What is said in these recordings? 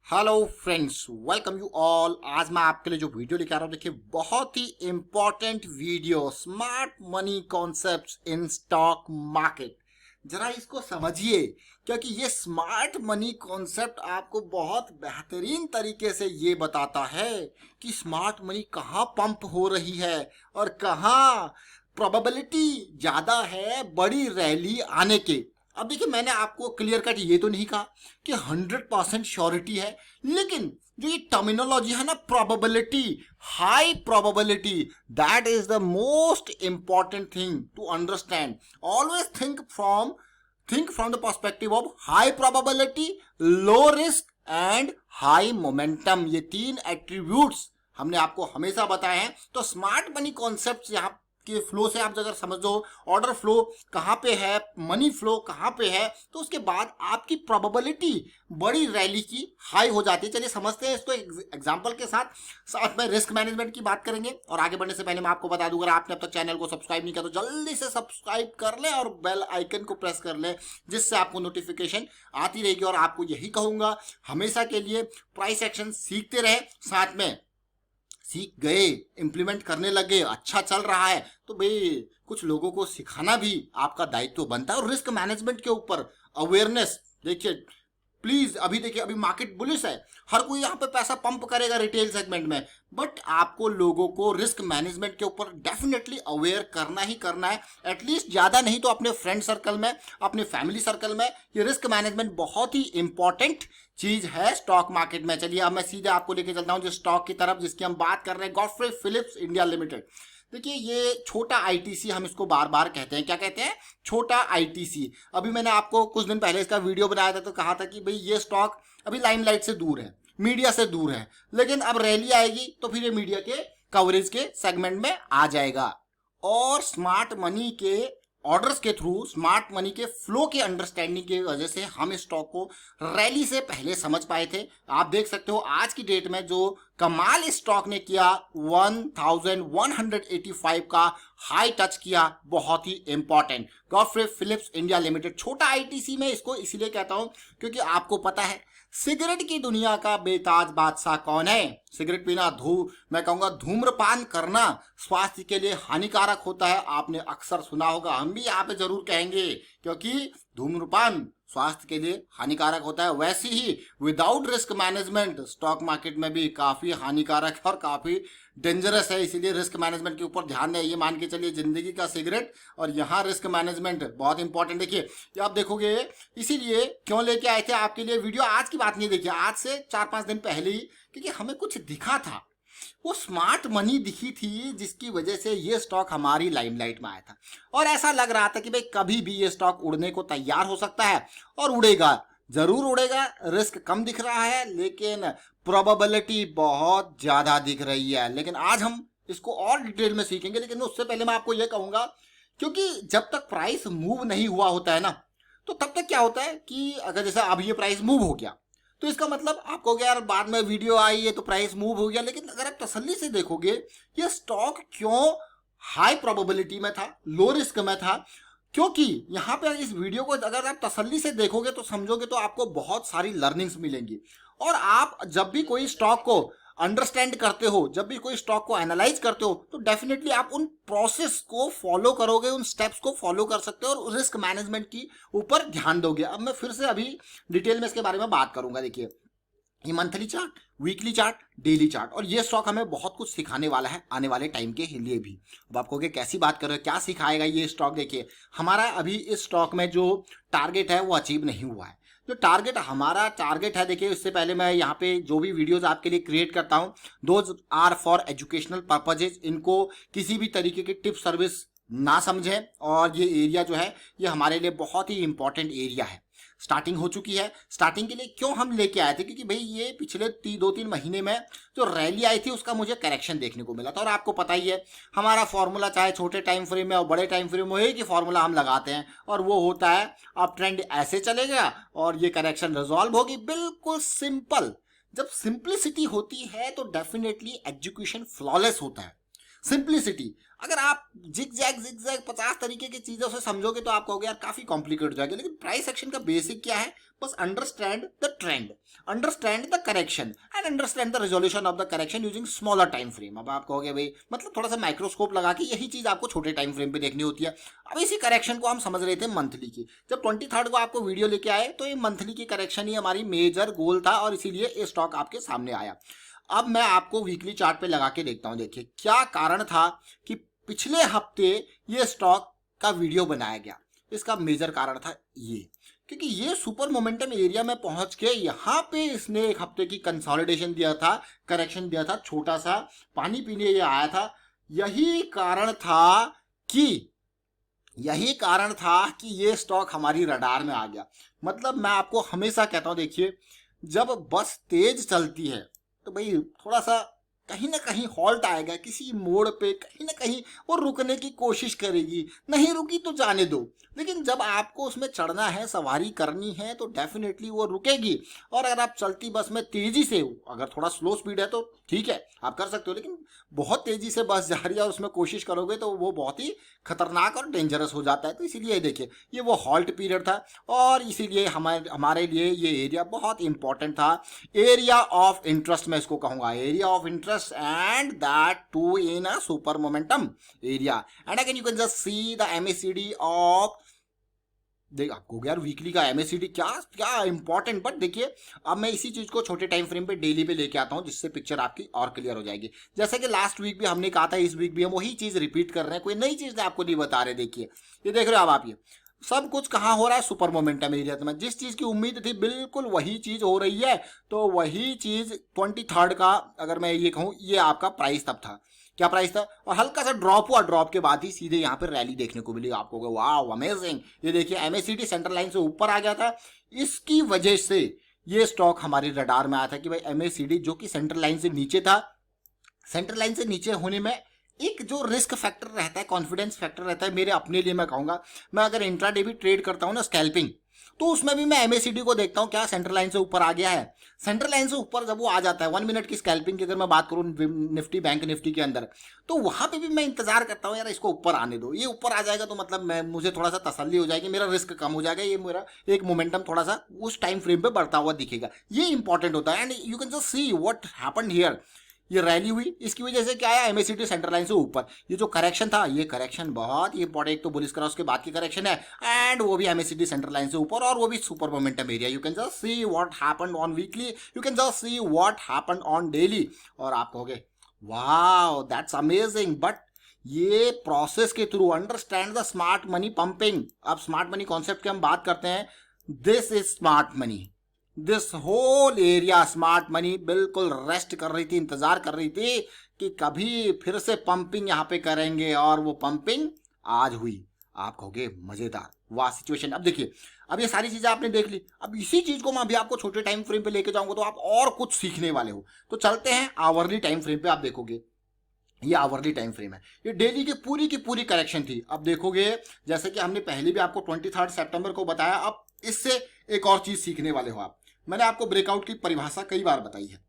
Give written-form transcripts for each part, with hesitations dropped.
Hello friends, welcome you all. आज मैं आपके लिए जो वीडियो लेकर आ रहा हूँ, देखिए बहुत ही important video, smart money concepts in stock market. जरा इसको समझिए, क्योंकि ये स्मार्ट मनी कॉन्सेप्ट आपको बहुत बेहतरीन तरीके से ये बताता है कि स्मार्ट मनी कहाँ पंप हो रही है और कहाँ प्रोबेबिलिटी ज़्यादा है बड़ी रैली आने के। अब देखिए, मैंने आपको क्लियर कट ये तो नहीं कहा कि 100% श्योरिटी है, लेकिन जो ये टर्मिनोलॉजी है ना, probability, high probability, that is the most important thing to understand. Always think from the perspective of high probability, low risk and high momentum. ये तीन एट्रीब्यूट्स हमने आपको हमेशा बताए हैं। तो स्मार्ट मनी कॉन्सेप्ट यहाँ के फ्लो से आप अगर समझ लो, ऑर्डर फ्लो कहाँ पे है, मनी फ्लो कहाँ पे है, तो उसके बाद आपकी प्रोबेबिलिटी बड़ी रैली की हाई हो जाती है। चलिए समझते हैं इसको एग्जांपल के साथ। साथ में रिस्क मैनेजमेंट की बात करेंगे। और आगे बढ़ने से पहले मैं आपको बता दूं, अगर आपने अब तक चैनल को सब्सक्राइब नहीं किया तो जल्दी से सब्सक्राइब कर ले और बेल आइकन को प्रेस कर ले, जिससे आपको नोटिफिकेशन आती रहेगी। और आपको यही कहूंगा, हमेशा के लिए प्राइस एक्शन सीखते रहे, साथ में सीख गए, इम्प्लीमेंट करने लगे, अच्छा चल रहा है तो भाई कुछ लोगों को सिखाना भी आपका दायित्व बनता है। और रिस्क मैनेजमेंट के ऊपर अवेयरनेस, देखिए प्लीज, अभी देखिए अभी मार्केट बुलिश है, हर कोई यहाँ पे पैसा पंप करेगा रिटेल सेगमेंट में, बट आपको लोगों को रिस्क मैनेजमेंट के ऊपर डेफिनेटली अवेयर करना ही करना है। एटलीस्ट ज्यादा नहीं तो अपने फ्रेंड सर्कल में, अपने फैमिली सर्कल में ये रिस्क मैनेजमेंट बहुत ही इंपॉर्टेंट चीज है स्टॉक मार्केट में। चलिए अब मैं सीधे आपको लेके चलता हूँ जिस स्टॉक की तरफ जिसकी हम बात कर रहे हैं, गॉडफ्रे फिलिप्स इंडिया लिमिटेड। देखिए ये छोटा आईटीसी, हम इसको बार बार कहते हैं, क्या कहते हैं, छोटा आईटीसी। अभी मैंने आपको कुछ दिन पहले इसका वीडियो बनाया था तो कहा था कि भाई ये स्टॉक अभी लाइमलाइट से दूर है, मीडिया से दूर है, लेकिन अब रैली आएगी तो फिर ये मीडिया के कवरेज के सेगमेंट में आ जाएगा। और स्मार्ट मनी के ऑर्डर्स के थ्रू, स्मार्ट मनी के फ्लो के अंडरस्टैंडिंग की वजह से हम इस स्टॉक को रैली से पहले समझ पाए थे। आप देख सकते हो आज की डेट में जो कमाल इस स्टॉक ने किया, 1185 का हाई टच किया, बहुत ही important. Godfrey Phillips India Limited, छोटा आईटीसी में इसको इसीलिए कहता हूं क्योंकि आपको पता है सिगरेट की दुनिया का बेताज बादशाह कौन है। सिगरेट पीना, मैं कहूंगा धूम्रपान करना स्वास्थ्य के लिए हानिकारक होता है। आपने अक्सर सुना होगा, हम भी यहाँ पे जरूर कहेंगे, क्योंकि धूम्रपान स्वास्थ्य के लिए हानिकारक होता है। वैसे ही without risk management stock market में भी काफी हानिकारक है और काफी डेंजरस है। इसीलिए रिस्क मैनेजमेंट के ऊपर ध्यान दें। ये मान के चलिए जिंदगी का सिगरेट और यहाँ रिस्क मैनेजमेंट बहुत इंपॉर्टेंट। देखिए ये आप देखोगे, इसीलिए क्यों लेके आए थे आपके लिए वीडियो। आज की बात नहीं, देखिए आज से 4-5 दिन पहले ही, क्योंकि हमें कुछ दिखा था, वो स्मार्ट मनी दिखी थी जिसकी वजह से ये स्टॉक हमारी लाइमलाइट में आया था। और ऐसा लग रहा था कि भाई कभी भी ये स्टॉक उड़ने को तैयार हो सकता है और उड़ेगा, जरूर उड़ेगा। रिस्क कम दिख रहा है लेकिन प्रोबेबिलिटी बहुत ज्यादा दिख रही है। लेकिन आज हम इसको और डिटेल में सीखेंगे, लेकिन उससे पहले मैं आपको यह कहूंगा, क्योंकि जब तक प्राइस मूव नहीं हुआ होता है ना, तो तब तक क्या होता है कि अगर जैसे अब ये प्राइस मूव हो गया तो इसका मतलब आपको क्या यार, बाद में वीडियो आई है तो प्राइस मूव हो गया, लेकिन अगर आप तसल्ली से देखोगे ये स्टॉक क्यों हाई प्रोबेबिलिटी में था, लो रिस्क में था, क्योंकि यहाँ पे इस वीडियो को अगर आप तसल्ली से देखोगे तो समझोगे तो आपको बहुत सारी लर्निंग्स मिलेंगी। और आप जब भी कोई स्टॉक को अंडरस्टैंड करते हो, जब भी कोई स्टॉक को एनालाइज करते हो, तो डेफिनेटली आप उन प्रोसेस को फॉलो करोगे, उन स्टेप्स को फॉलो कर सकते हो और रिस्क मैनेजमेंट की ऊपर ध्यान दोगे। अब मैं फिर से अभी डिटेल में इसके बारे में बात करूंगा। देखिए ये monthly chart, weekly chart, daily chart, और ये स्टॉक हमें बहुत कुछ सिखाने वाला है आने वाले टाइम के लिए भी। अब आप कहोगे कैसी बात कर रहे हो, क्या सिखाएगा ये स्टॉक। देखिए हमारा अभी इस स्टॉक में जो टारगेट है वो अचीव नहीं हुआ है। जो टारगेट हमारा टारगेट है, देखिए इससे पहले मैं यहाँ पे जो भी वीडियोस आपके लिए क्रिएट करता हूँ, those are for educational purposes. इनको किसी भी तरीके की टिप सर्विस ना समझें। और ये एरिया जो है ये हमारे लिए बहुत ही इंपॉर्टेंट एरिया है। स्टार्टिंग हो चुकी है। स्टार्टिंग के लिए क्यों हम लेके आए थे, क्योंकि भाई ये पिछले 2-3 महीने में जो रैली आई थी उसका मुझे करेक्शन देखने को मिला था। और आपको पता ही है हमारा फॉर्मूला, चाहे छोटे टाइम फ्रेम में और बड़े टाइम फ्रेम में, एक ही फॉर्मूला हम लगाते हैं और वो होता है अब ट्रेंड ऐसे चलेगा और ये करेक्शन रिजॉल्व होगी। बिल्कुल सिंपल। जब सिंप्लिसिटी होती है तो डेफिनेटली एग्जीक्यूशन फ्लॉलेस होता है। सिंप्लिसिटी। अगर आप जिग जैग 50 तरीके की चीजों से समझोगे तो आप कहोगे यार काफी कॉम्प्लिकेट हो जाएगा, लेकिन प्राइस एक्शन का बेसिक क्या है? बस understand the trend, understand the correction and understand the resolution of the correction using smaller time frame. अब आप कहोगे भाई मतलब थोड़ा सा माइक्रोस्कोप लगा के यही चीज आपको छोटे टाइम फ्रेम पे देखनी होती है। अब इसी करेक्शन को हम समझ रहे थे मंथली की। जब 23rd को आपको वीडियो लेके आए तो ये मंथली की करेक्शन ही हमारी मेजर गोल था और इसीलिए ये स्टॉक आपके सामने आया। अब मैं आपको वीकली चार्ट पे लगा के देखता हूं। देखिए क्या कारण था कि पिछले हफ्ते ये स्टॉक का वीडियो बनाया गया। इसका मेजर कारण था ये, क्योंकि ये सुपर मोमेंटम एरिया में पहुंच के यहाँ पे इसने एक हफ्ते की कंसोलिडेशन दिया था, करेक्शन दिया था, छोटा सा पानी पीने ये आया था। यही कारण था कि ये स्टॉक हमारी रडार में आ गया। मतलब मैं आपको हमेशा कहता हूं, देखिए जब बस तेज चलती है तो भाई थोड़ा सा कहीं ना कहीं हॉल्ट आएगा, किसी मोड़ पे कहीं ना कहीं वो रुकने की कोशिश करेगी, नहीं रुकी तो जाने दो। लेकिन जब आपको उसमें चढ़ना है, सवारी करनी है, तो डेफिनेटली वो रुकेगी। और अगर आप चलती बस में तेजी से, अगर थोड़ा स्लो स्पीड है तो ठीक है आप कर सकते हो, लेकिन बहुत तेजी से बस जा रही है और उसमें कोशिश करोगे तो वो बहुत ही खतरनाक और डेंजरस हो जाता है। तो इसीलिए देखिए ये वो हॉल्ट पीरियड था और इसीलिए हमारे लिए ये एरिया बहुत इंपॉर्टेंट था। एरिया ऑफ इंटरेस्ट मैं इसको कहूंगा, area of interest, and that too in a super momentum area. And again you can just see the MACD off, देख आपको यार वीकली का MACD क्या क्या इंपॉर्टेंट। बट देखिए अब मैं इसी चीज को छोटे टाइम फ्रेम पे डेली पे लेके आता हूं, जिससे पिक्चर आपकी और क्लियर हो जाएगी। जैसे कि लास्ट वीक भी हमने कहा था, इस वीक भी हम वही चीज रिपीट कर रहे हैं, कोई नई चीज आपको नहीं बता रहे। देखिए ये देख रहे हो अब आप, ये सब कुछ कहाँ हो रहा है? सुपर मोमेंटम एरिया में। जिस चीज की उम्मीद थी बिल्कुल वही चीज हो रही है। तो वही चीज 23rd का अगर मैं ये कहूँ, ये आपका प्राइस तब था, क्या प्राइस था, और हल्का सा ड्रॉप हुआ, ड्रॉप के बाद ही सीधे यहाँ पर रैली देखने को मिली आपको। वाह अमेजिंग। ये देखिए MACD सेंट्रल लाइन से ऊपर आ गया था। इसकी वजह से ये स्टॉक हमारे रडार में आया था कि भाई MACD जो कि सेंट्रल लाइन से नीचे था, सेंट्रल लाइन से नीचे होने में एक जो रिस्क फैक्टर रहता है, कॉन्फिडेंस फैक्टर रहता है, मेरे अपने लिए मैं कहूंगा, मैं अगर इंट्राडे भी ट्रेड करता हूं ना स्कैल्पिंग, तो उसमें भी मैं MACD को देखता हूं क्या सेंट्रल लाइन से ऊपर आ गया है। सेंट्रल लाइन से ऊपर जब वो आ जाता है 1 मिनट की स्कैल्पिंग की अगर मैं बात करूं निफ्टी बैंक निफ्टी के अंदर, तो वहां पे भी मैं इंतजार करता हूं यार इसको ऊपर आने दो। ये ऊपर आ जाएगा तो मतलब मुझे थोड़ा सा तसल्ली हो जाएगी, मेरा रिस्क कम हो जाएगा, ये मेरा एक मोमेंटम थोड़ा सा उस टाइम फ्रेम पे बढ़ता हुआ दिखेगा। ये इंपॉर्टेंट होता है। And you can just see what happened here. ये रैली हुई, इसकी वजह से क्या आया? MACD सेंट्रल लाइन से ऊपर। ये जो करेक्शन था, ये करेक्शन बहुत ही इंपॉर्टेंट, एक तो बुलिश क्रॉस के बाद की करेक्शन है, एंड वो भी MACD सेंट्रल लाइन से ऊपर, और वो भी super momentum area. You can just see what happened on weekly, you can just see what happened on daily, और आप कहोगे वाओ दैट्स अमेजिंग। बट ये प्रोसेस के through understand the smart money pumping. अब स्मार्ट मनी कॉन्सेप्ट की हम बात करते हैं, this is smart money. This whole area smart money बिल्कुल रेस्ट कर रही थी, इंतजार कर रही थी कि कभी फिर से पंपिंग यहाँ पे करेंगे, और वो पंपिंग आज हुई। आप कहोगे मजेदार, वाह सिचुएशन। अब देखिए अब ये सारी चीजें आपने देख ली, अब इसी चीज को मैं अभी आपको छोटे टाइम फ्रेम पे लेके जाऊंगा तो आप और कुछ सीखने वाले हो। तो चलते हैं आवरली टाइम फ्रेम पे। आप देखोगे ये आवरली टाइम फ्रेम है, ये डेली की पूरी करेक्शन थी। अब देखोगे जैसे कि हमने पहले भी आपको 23 सितंबर को बताया, अब इससे एक और चीज सीखने वाले हो आप। मैंने आपको ब्रेकआउट की परिभाषा कई बार बताई है।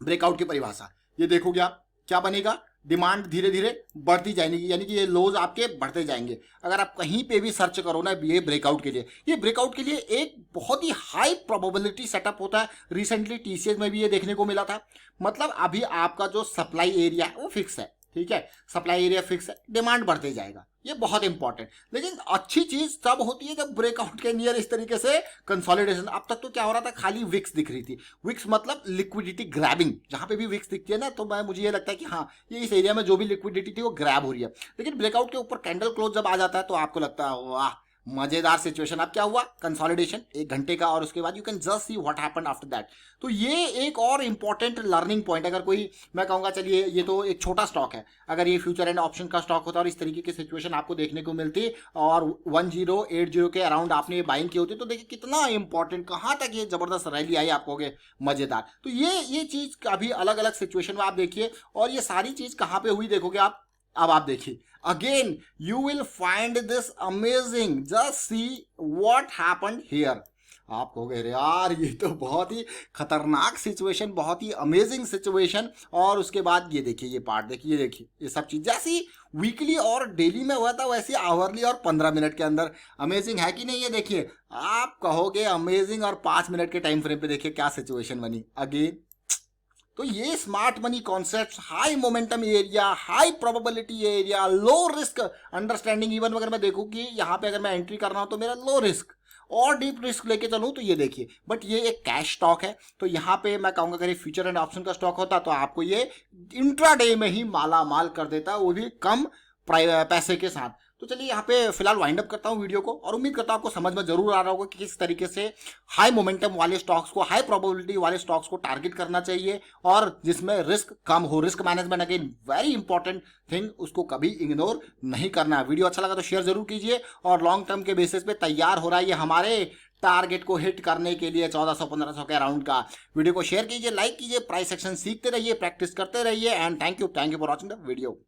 ब्रेकआउट की परिभाषा ये देखोगे आप, क्या बनेगा? डिमांड धीरे धीरे बढ़ती जाएगी, यानी कि ये लोज आपके बढ़ते जाएंगे। अगर आप कहीं पे भी सर्च करो ना ये ब्रेकआउट के लिए, ये ब्रेकआउट के लिए एक बहुत ही हाई प्रोबेबिलिटी सेटअप होता है। रिसेंटली TCS में भी ये देखने को मिला था। मतलब अभी आपका जो सप्लाई एरिया है वो फिक्स है, ठीक है, सप्लाई एरिया फिक्स है, डिमांड बढ़ते जाएगा, ये बहुत इंपॉर्टेंट। लेकिन अच्छी चीज तब होती है जब ब्रेकआउट के नियर इस तरीके से कंसोलिडेशन। अब तक तो क्या हो रहा था, खाली विक्स दिख रही थी। विक्स मतलब लिक्विडिटी ग्रैबिंग, जहां पे भी विक्स दिखती है ना तो मुझे ये लगता है कि हाँ ये इस एरिया में जो भी लिक्विडिटी थी वो ग्रैब हो रही है। लेकिन ब्रेकआउट के ऊपर कैंडल क्लोज जब आ जाता है तो आपको लगता है वाह मजेदार सिचुएशन। अब क्या हुआ? कंसोलिडेशन 1 घंटे का, और उसके बाद you can just see what happened after that. तो ये एक और इंपॉर्टेंट लर्निंग पॉइंट, अगर कोई, मैं कहूंगा चलिए ये तो एक छोटा स्टॉक है, अगर ये फ्यूचर एंड ऑप्शन का स्टॉक होता और इस तरीके की सिचुएशन आपको देखने को मिलती और 1080 के अराउंड आपने ये बाइंग की होती, तो देखिए कितना इंपॉर्टेंट, कहाँ तक ये जबरदस्त रैली आई, आप कहोगे मजेदार। तो ये चीज अभी अलग अलग सिचुएशन में आप देखिए, और ये सारी चीज कहाँ पे हुई देखोगे आप। अब आप देखिए again you will find this amazing, just see what happened here. आप कहोगे अरे यार ये तो बहुत ही खतरनाक सिचुएशन, बहुत ही अमेजिंग सिचुएशन। और उसके बाद ये देखिए, ये पार्ट देखिए, ये देखिए, ये सब चीज जैसी वीकली और डेली में हुआ था वैसे आवरली और 15 मिनट के अंदर। अमेजिंग है कि नहीं? ये देखिए, आप कहोगे अमेजिंग, और 5 मिनट के टाइम फ्रेम पे देखिए क्या सिचुएशन बनी अगेन। तो ये smart money concept, high momentum area, high probability area, low risk understanding. Even अगर मैं देखूं कि यहाँ पे अगर मैं एंट्री कर रहा हूं तो मेरा लो रिस्क और डीप रिस्क लेके चलूं तो ये देखिए। बट ये एक कैश स्टॉक है, तो यहाँ पे मैं कहूंगा अगर ये फ्यूचर एंड ऑप्शन का स्टॉक होता तो आपको ये इंट्राडे में ही माला माल कर देता, वो भी कम पैसे के साथ। तो चलिए यहाँ पे फिलहाल वाइंड अप करता हूँ वीडियो को, और उम्मीद करता हूँ आपको समझ में जरूर आ रहा होगा कि किस तरीके से हाई मोमेंटम वाले स्टॉक्स को, हाई प्रोबेबिलिटी वाले स्टॉक्स को टारगेट करना चाहिए, और जिसमें रिस्क कम हो। Risk management again very important thing, उसको कभी इग्नोर नहीं करना। वीडियो अच्छा लगा तो शेयर जरूर कीजिए, और लॉन्ग टर्म के बेसिस पे तैयार हो रहा है ये हमारे टारगेट को हिट करने के लिए 1400-1500 के अराउंड का। वीडियो को शेयर कीजिए, लाइक कीजिए, प्राइस सेक्शन सीखते रहिए, प्रैक्टिस करते रहिए, and thank you for watching the video.